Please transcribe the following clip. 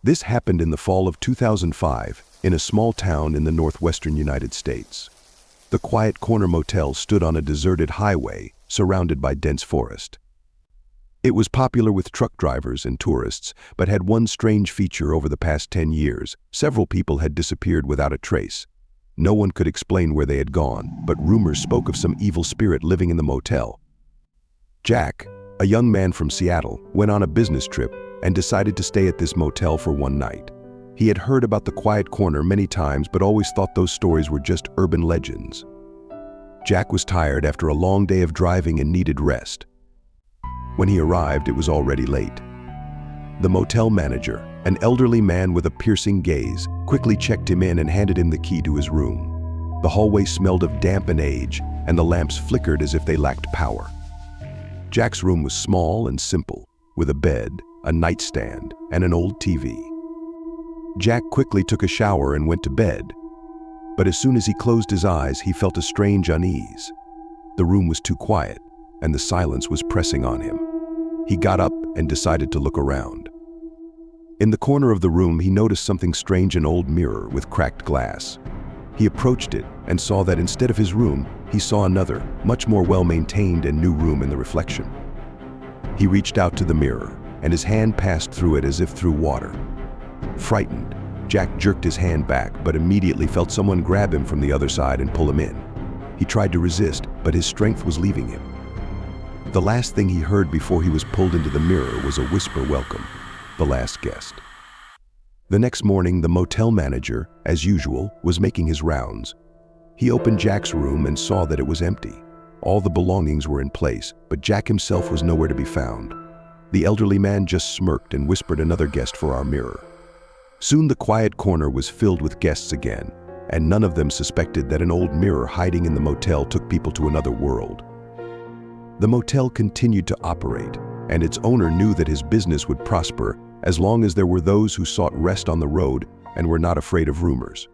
This happened in the fall of 2005 in a small town in the northwestern United States. The Quiet Corner Motel stood on a deserted highway surrounded by dense forest. It was popular with truck drivers and tourists, but had one strange feature. Over the past 10 years. Several people had disappeared without a trace. No one could explain where they had gone, but rumors spoke of some evil spirit living in the motel. Jack, a young man from Seattle, went on a business trip and decided to stay at this motel for one night. He had heard about the Quiet Corner many times, but always thought those stories were just urban legends. Jack was tired after a long day of driving and needed rest. When he arrived, it was already late. The motel manager, an elderly man with a piercing gaze, quickly checked him in and handed him the key to his room. The hallway smelled of damp and age, and the lamps flickered as if they lacked power. Jack's room was small and simple, with a bed, a nightstand, and an old TV. Jack quickly took a shower and went to bed. But as soon as he closed his eyes, he felt a strange unease. The room was too quiet, and the silence was pressing on him. He got up and decided to look around. In the corner of the room, he noticed something strange: an old mirror with cracked glass. He approached it and saw that instead of his room, he saw another, much more well-maintained and new room in the reflection. He reached out to the mirror, and his hand passed through it as if through water. Frightened, Jack jerked his hand back, but immediately felt someone grab him from the other side and pull him in. He tried to resist, but his strength was leaving him. The last thing he heard before he was pulled into the mirror was a whisper welcome, the last guest. The next morning, the motel manager, as usual, was making his rounds. He opened Jack's room and saw that it was empty. All the belongings were in place, but Jack himself was nowhere to be found. The elderly man just smirked and whispered, "Another guest for our mirror." Soon the Quiet Corner was filled with guests again, and none of them suspected that an old mirror hiding in the motel took people to another world. The motel continued to operate, and its owner knew that his business would prosper as long as there were those who sought rest on the road and were not afraid of rumors.